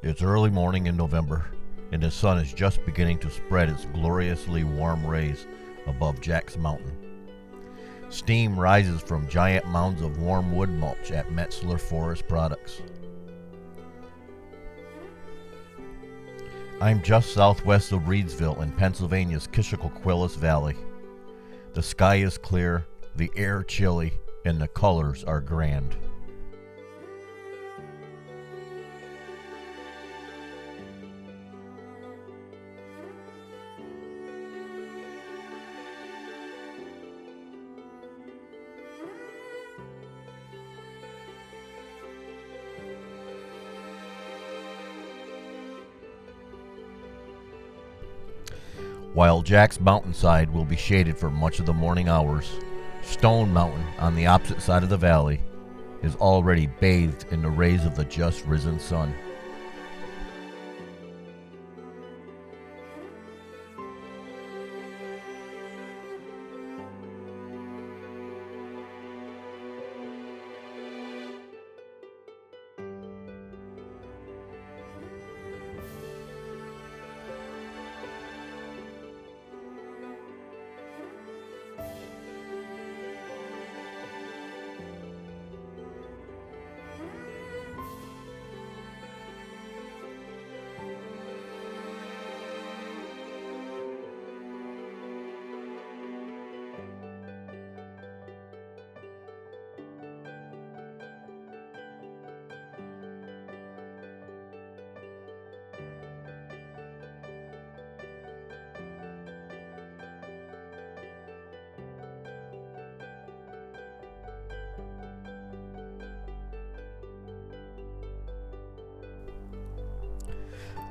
It's early morning in November, and the sun is just beginning to spread its gloriously warm rays above Jack's Mountain. Steam rises from giant mounds of warm wood mulch at Metzler Forest Products. I'm just southwest of Reedsville in Pennsylvania's Kishoquillis Valley. The sky is clear, the air chilly, and the colors are grand. While Jack's mountainside will be shaded for much of the morning hours, Stone Mountain on the opposite side of the valley is already bathed in the rays of the just risen sun.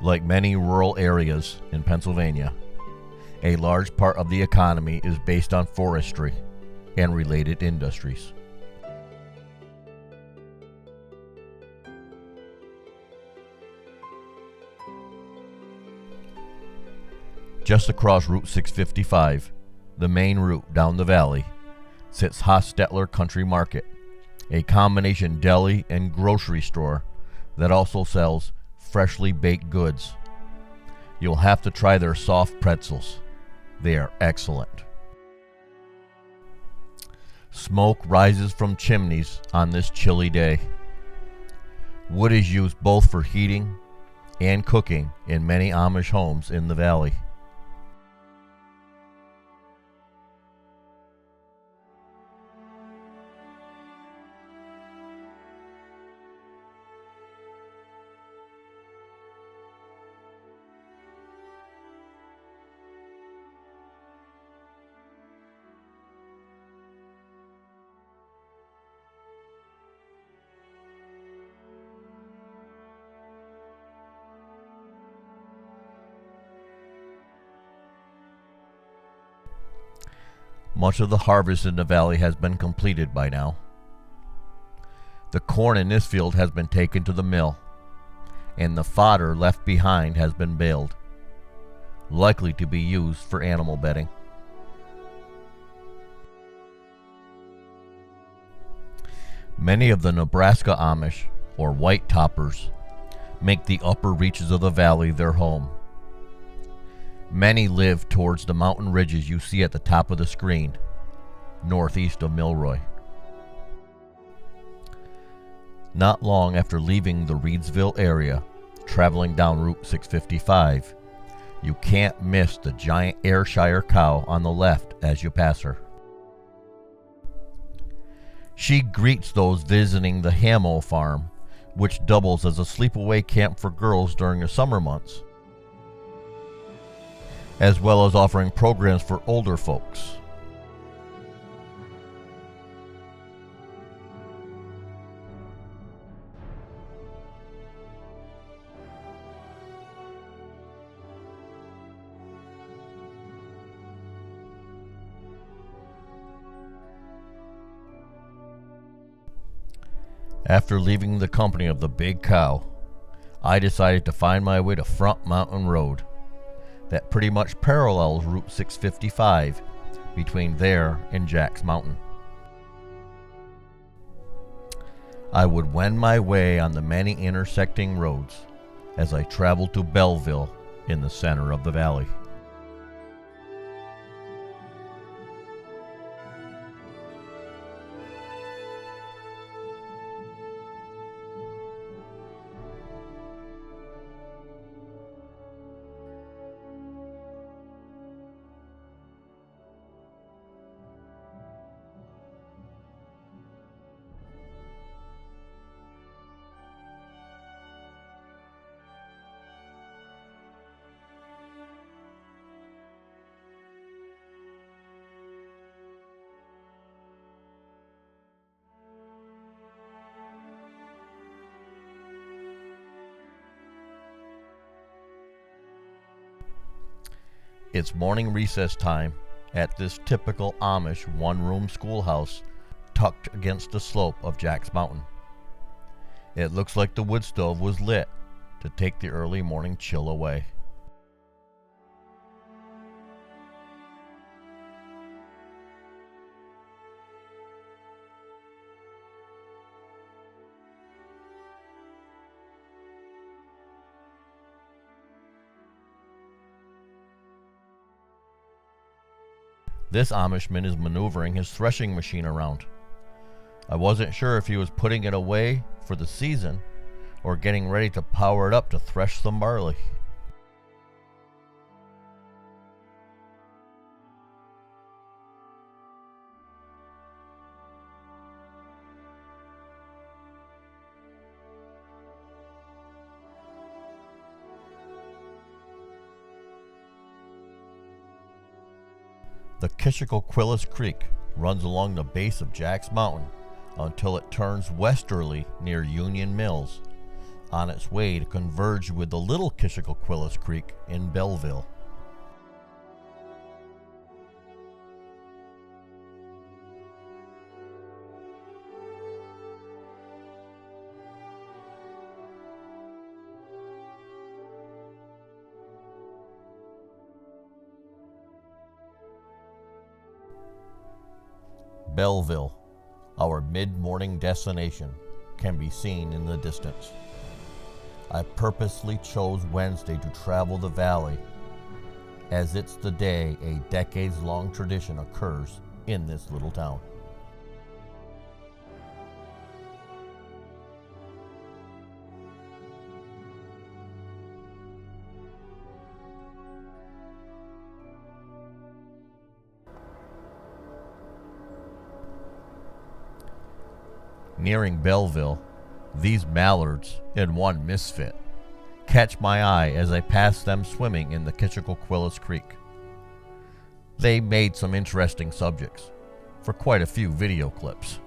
Like many rural areas in Pennsylvania, a large part of the economy is based on forestry and related industries. Just across Route 655, the main route down the valley, sits Hostetler Country Market, a combination deli and grocery store that also sells freshly baked goods. You'll have to try their soft pretzels. They are excellent. Smoke rises from chimneys on this chilly day. Wood is used both for heating and cooking in many Amish homes in the valley. Much of the harvest in the valley has been completed by now. The corn in this field has been taken to the mill, and the fodder left behind has been baled, likely to be used for animal bedding. Many of the Nebraska Amish, or white toppers, make the upper reaches of the valley their home. Many live towards the mountain ridges you see at the top of the screen, northeast of Milroy. Not long after leaving the Reedsville area, traveling down Route 655, you can't miss the giant Ayrshire cow on the left as you pass her. She greets those visiting the Hamo farm, which doubles as a sleepaway camp for girls during the summer months, as well as offering programs for older folks. After leaving the company of the big cow, I decided to find my way to Front Mountain Road, that pretty much parallels Route 655 between there and Jack's Mountain. I would wend my way on the many intersecting roads, as I traveled to Belleville in the center of the valley. It's morning recess time at this typical Amish one-room schoolhouse tucked against the slope of Jack's Mountain. It looks like the wood stove was lit to take the early morning chill away. This Amishman is maneuvering his threshing machine around. I wasn't sure if he was putting it away for the season or getting ready to power it up to thresh some barley. The Kishicoquillas Creek runs along the base of Jack's Mountain until it turns westerly near Union Mills, on its way to converge with the Little Kishicoquillas Creek in Belleville. Belleville, our mid-morning destination, can be seen in the distance. I purposely chose Wednesday to travel the valley, as it's the day a decades-long tradition occurs in this little town. Nearing Belleville, these mallards and one misfit catch my eye as I pass them swimming in the Kishicoquillas Creek. They made some interesting subjects for quite a few video clips.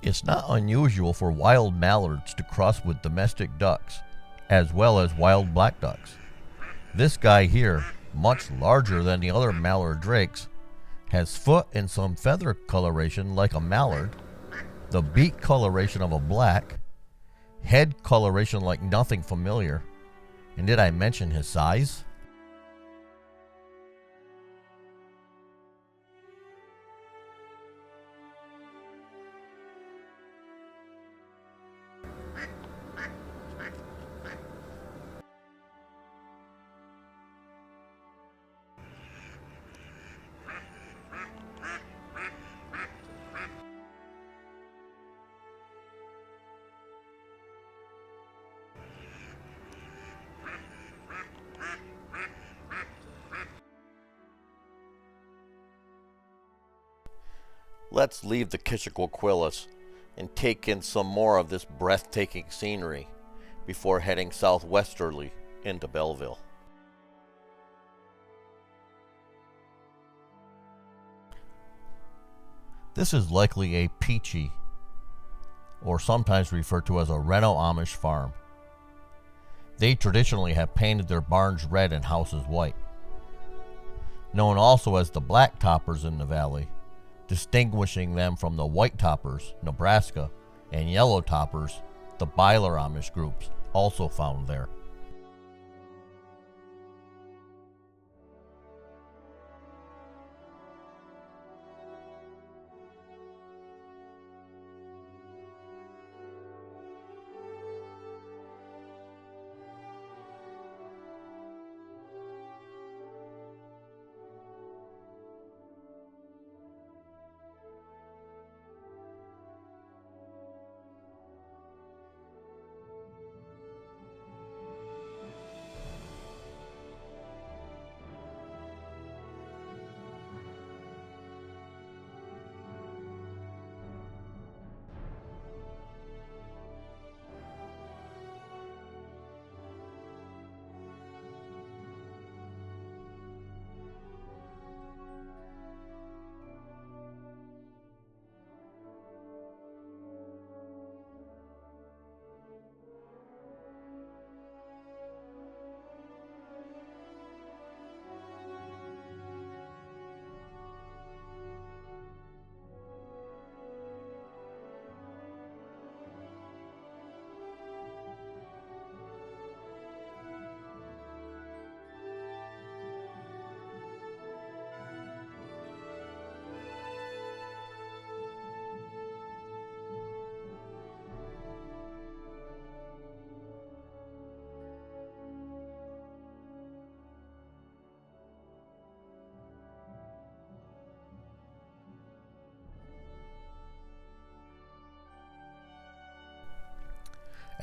It's not unusual for wild mallards to cross with domestic ducks, as well as wild black ducks. This guy here, much larger than the other mallard drakes, has foot and some feather coloration like a mallard, the beak coloration of a black, head coloration like nothing familiar, and did I mention his size? Let's leave the Kishicoquillas and take in some more of this breathtaking scenery before heading southwesterly into Belleville. This is likely a peachy, or sometimes referred to as a Reno Amish farm. They traditionally have painted their barns red and houses white. known also as the black toppers in the valley, distinguishing them from the white toppers, Nebraska, and yellow toppers, the Byler Amish groups, also found there.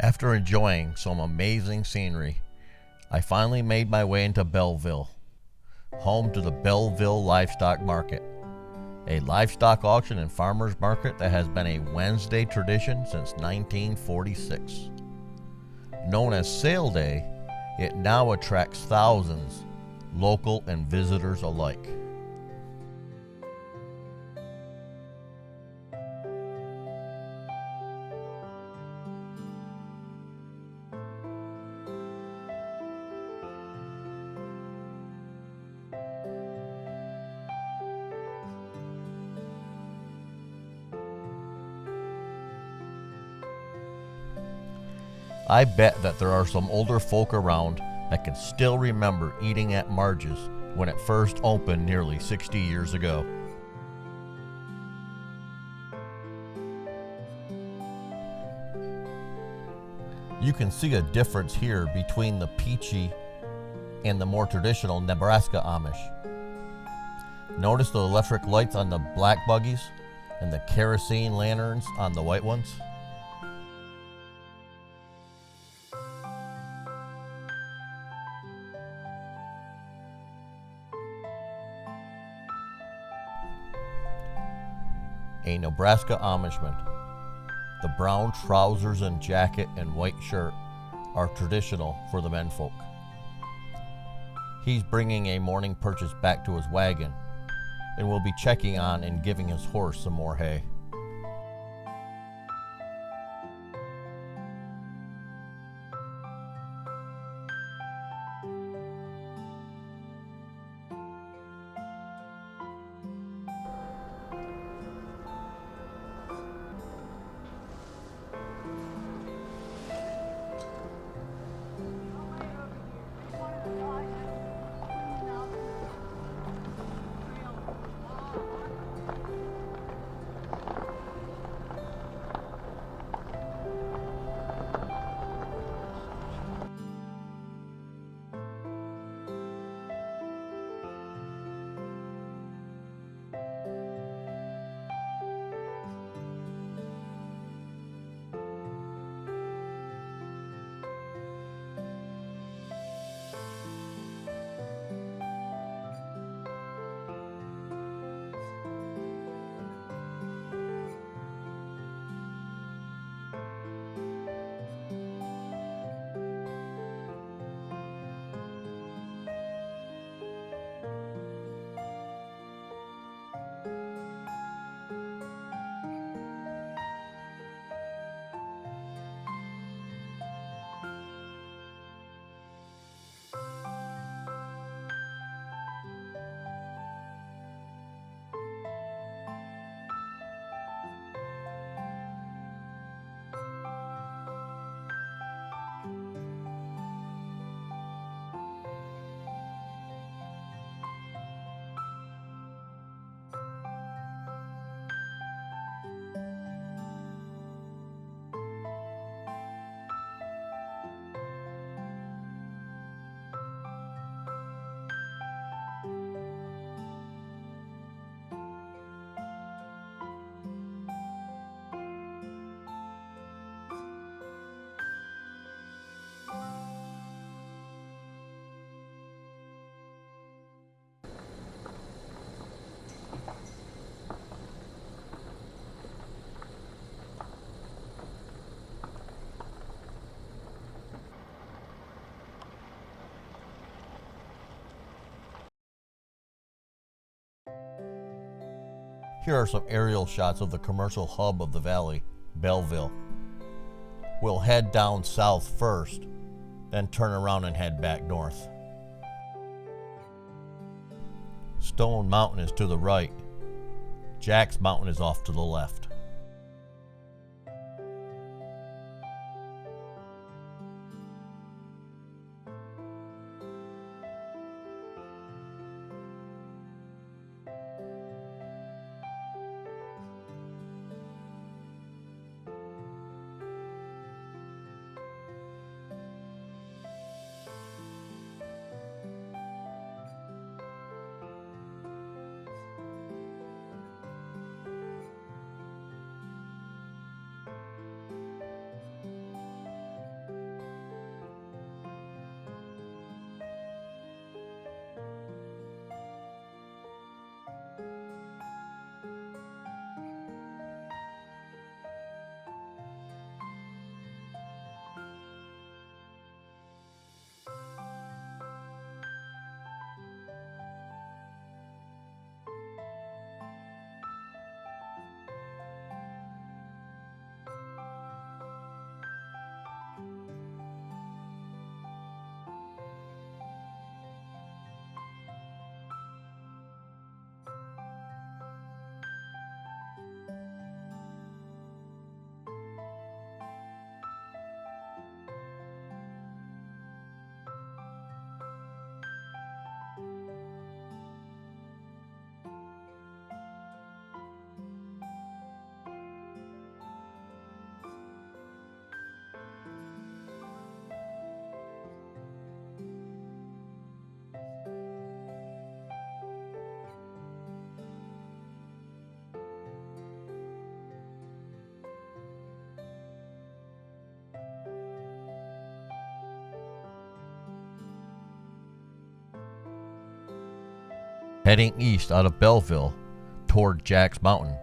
After enjoying some amazing scenery, I finally made my way into Belleville, home to the Belleville Livestock Market, a livestock auction and farmers market that has been a Wednesday tradition since 1946. Known as Sale Day, it now attracts thousands, local and visitors alike. I bet that there are some older folk around that can still remember eating at Marge's when it first opened nearly 60 years ago. You can see a difference here between the peachy and the more traditional Nebraska Amish. Notice the electric lights on the black buggies and the kerosene lanterns on the white ones? A Nebraska Amishman. The brown trousers and jacket and white shirt are traditional for the menfolk. He's bringing a morning purchase back to his wagon and will be checking on and giving his horse some more hay. Here are some aerial shots of the commercial hub of the valley, Belleville. We'll head down south first, then turn around and head back north. Stone Mountain is to the right. Jack's Mountain is off to the left. Heading east out of Belleville toward Jack's Mountain,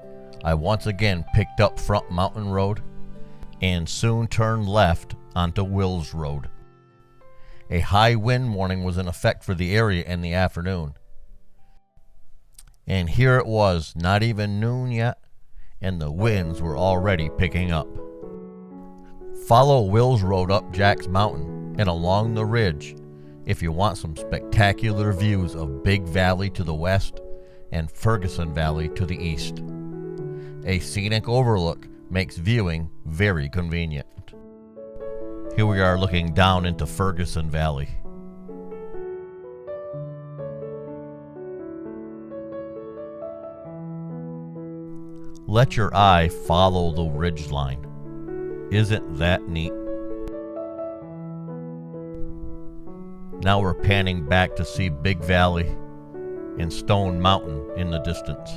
I once again picked up Front Mountain Road and soon turned left onto Wills Road. A high wind warning was in effect for the area in the afternoon. And here it was, not even noon yet, and the winds were already picking up. Follow Wills Road up Jack's Mountain and along the ridge if you want some spectacular views of Big Valley to the west and Ferguson Valley to the east. A scenic overlook makes viewing very convenient. Here we are looking down into Ferguson Valley. Let your eye follow the ridge line. Isn't that neat? Now we're panning back to see Big Valley and Stone Mountain in the distance.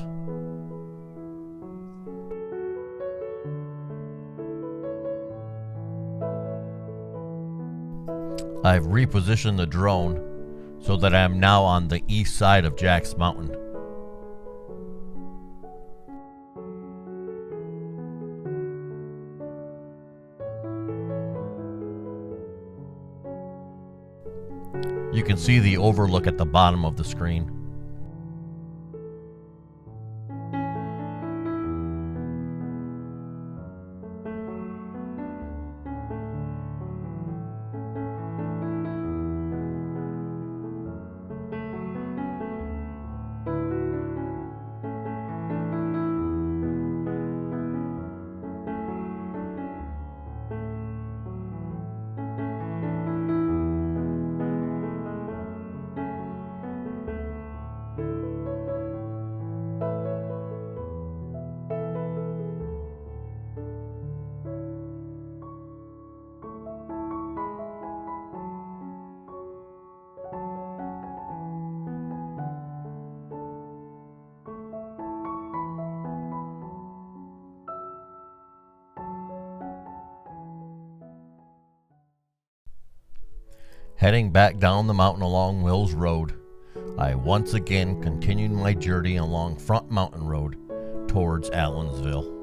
I've repositioned the drone so that I'm now on the east side of Jack's Mountain. You can see the overlook at the bottom of the screen. Heading back down the mountain along Wills Road, I once again continued my journey along Front Mountain Road towards Allensville.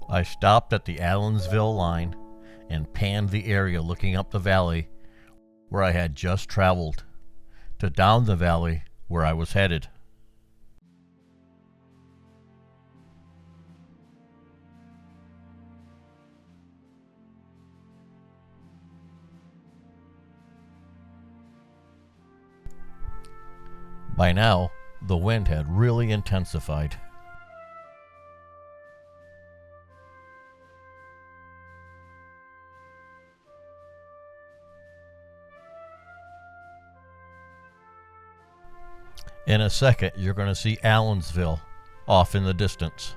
I stopped at the Allensville line and panned the area looking up the valley where I had just traveled to down the valley where I was headed. By now, the wind had really intensified. In a second, you're going to see Allensville off in the distance.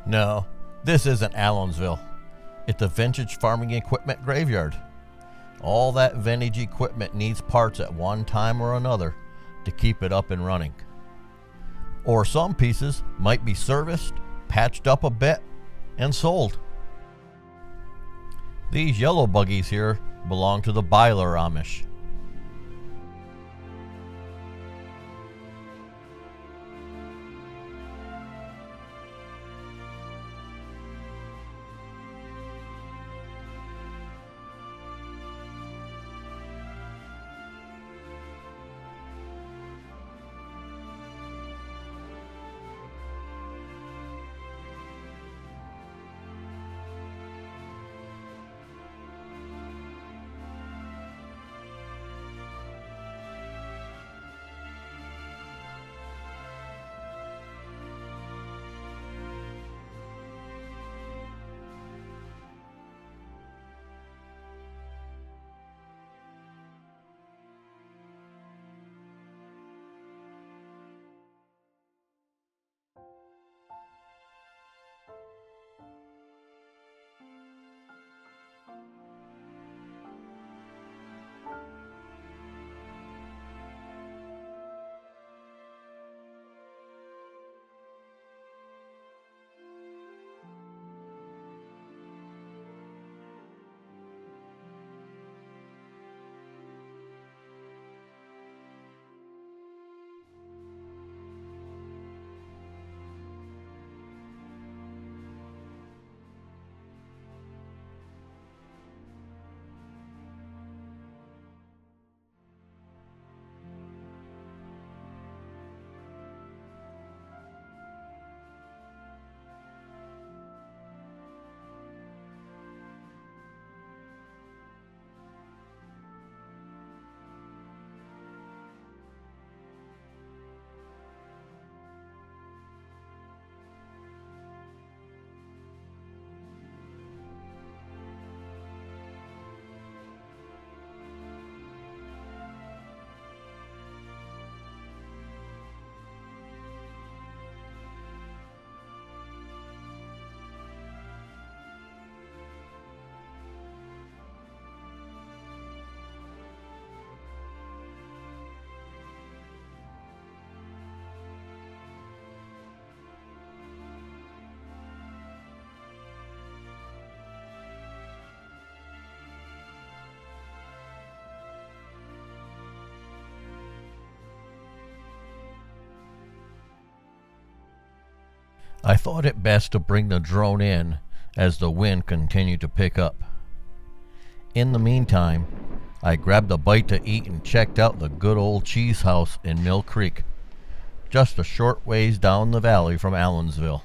No, this isn't Allensville. It's a vintage farming equipment graveyard. All that vintage equipment needs parts at one time or another to keep it up and running. Or some pieces might be serviced, patched up a bit, and sold. These yellow buggies here belong to the Belleville Amish. I thought it best to bring the drone in as the wind continued to pick up. In the meantime, I grabbed a bite to eat and checked out the good old cheese house in Mill Creek, just a short ways down the valley from Allensville.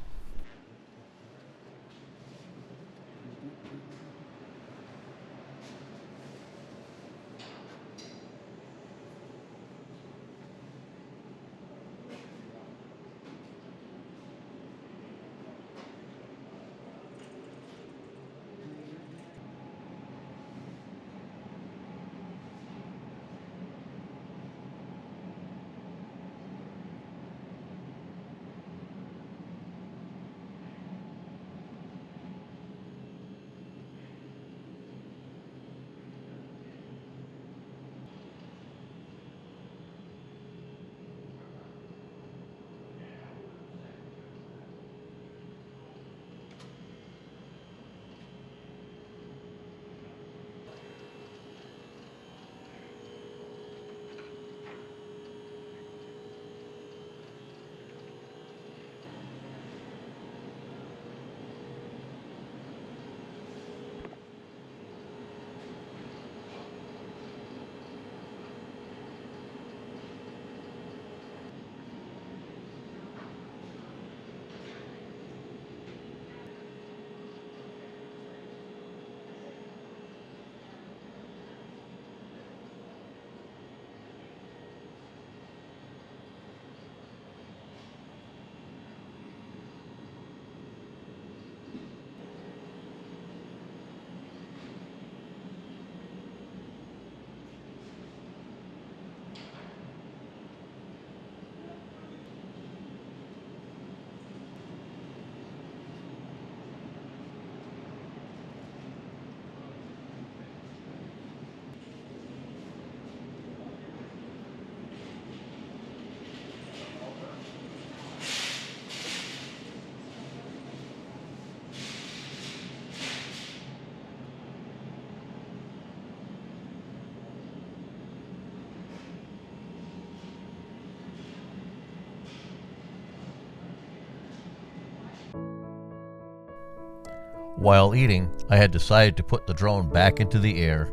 While eating, I had decided to put the drone back into the air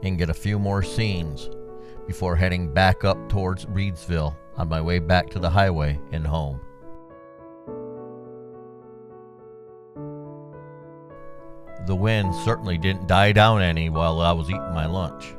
and get a few more scenes before heading back up towards Reedsville on my way back to the highway and home. The wind certainly didn't die down any while I was eating my lunch.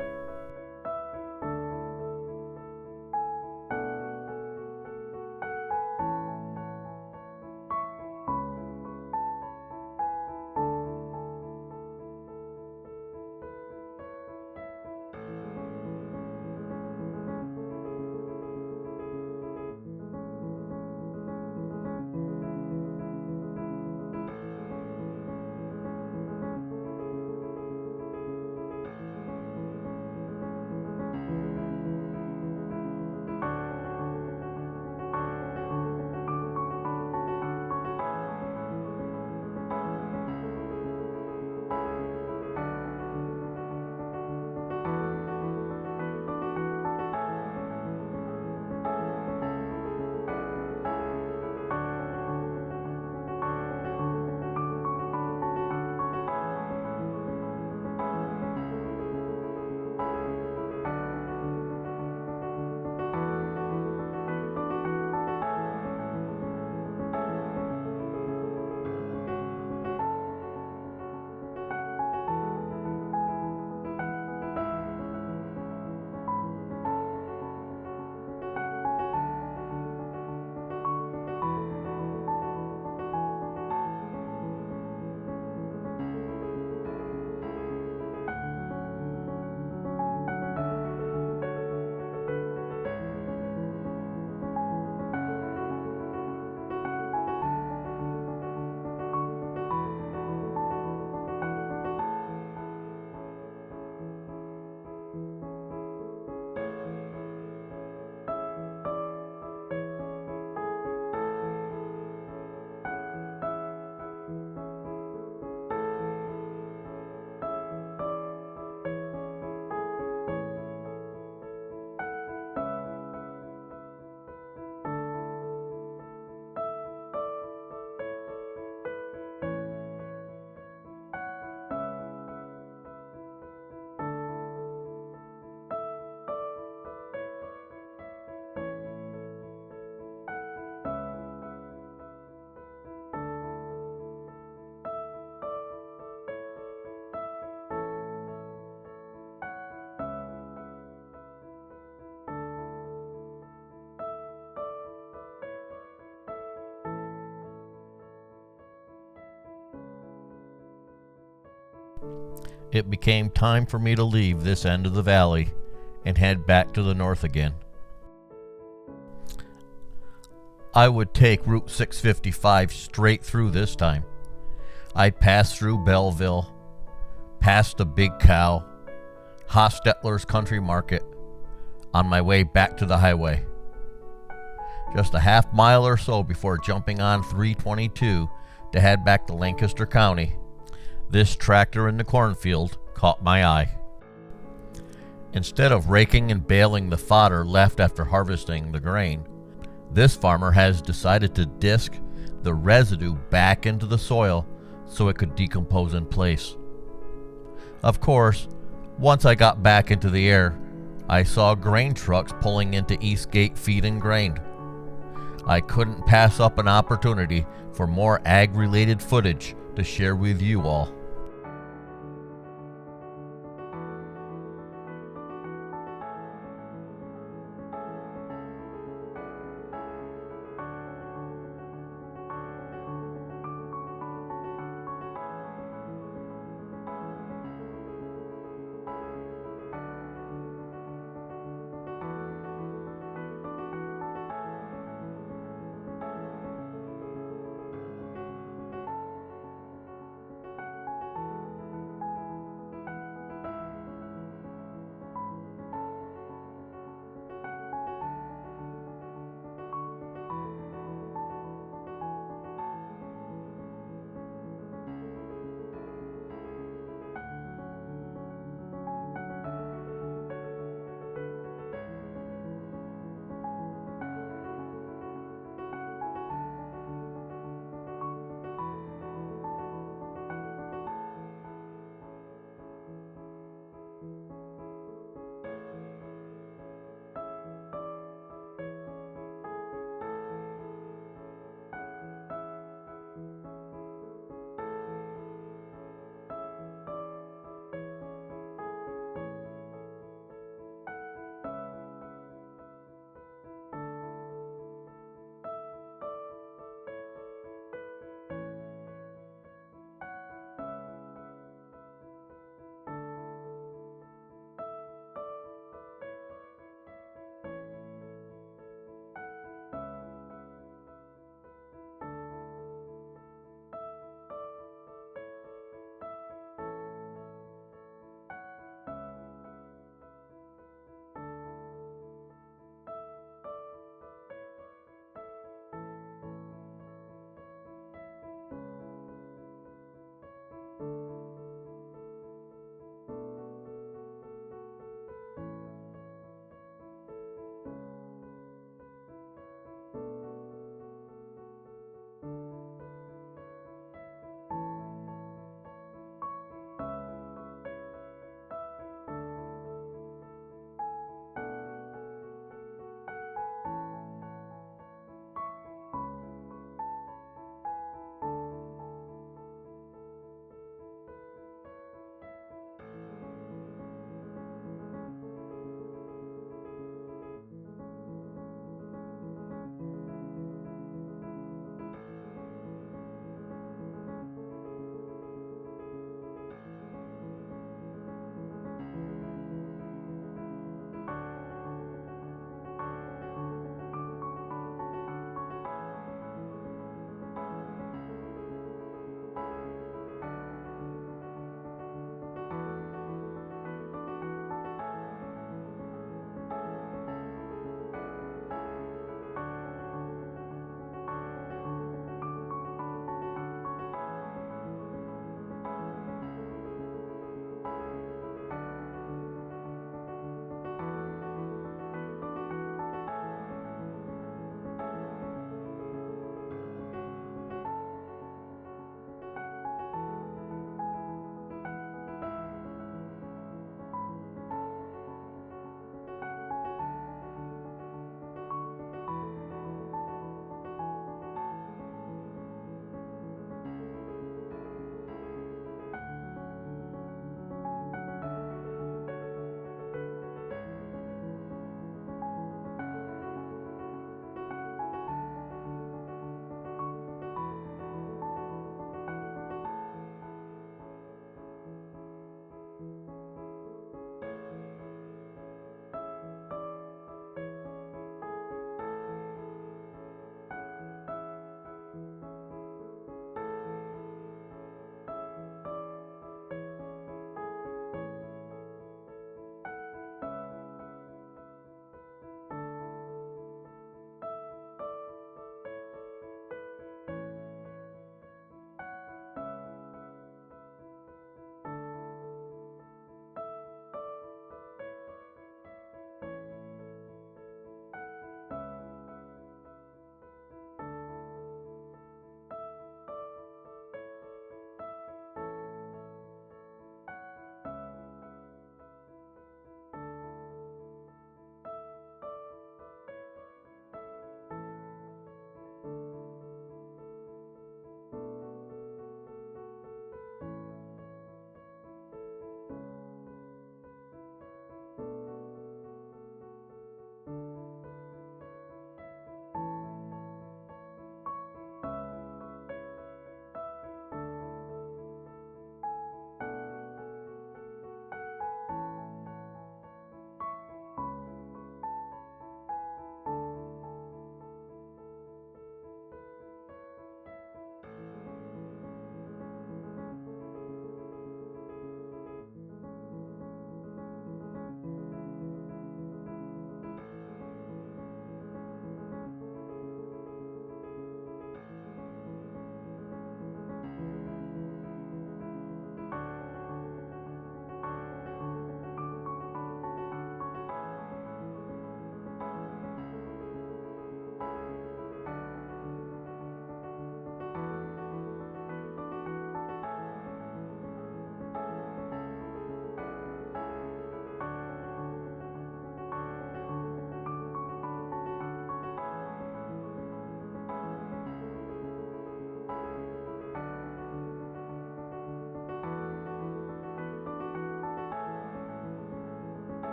It became time for me to leave this end of the valley and head back to the north again. I would take Route 655 straight through this time. I'd pass through Belleville, past the Big Cow, Hostetler's Country Market, on my way back to the highway. Just a half mile or so before jumping on 322 to head back to Lancaster County, this tractor in the cornfield caught my eye. Instead of raking and baling the fodder left after harvesting the grain, this farmer has decided to disc the residue back into the soil so it could decompose in place. Of course, once I got back into the air, I saw grain trucks pulling into Eastgate Feed and Grain. I couldn't pass up an opportunity for more ag-related footage to share with you all.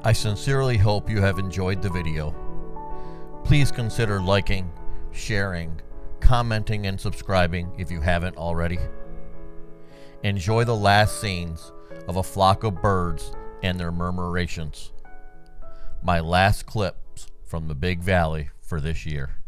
I sincerely hope you have enjoyed the video. Please consider liking, sharing, commenting, and subscribing if you haven't already. Enjoy the last scenes of a flock of birds and their murmurations. My last clips from the Big Valley for this year.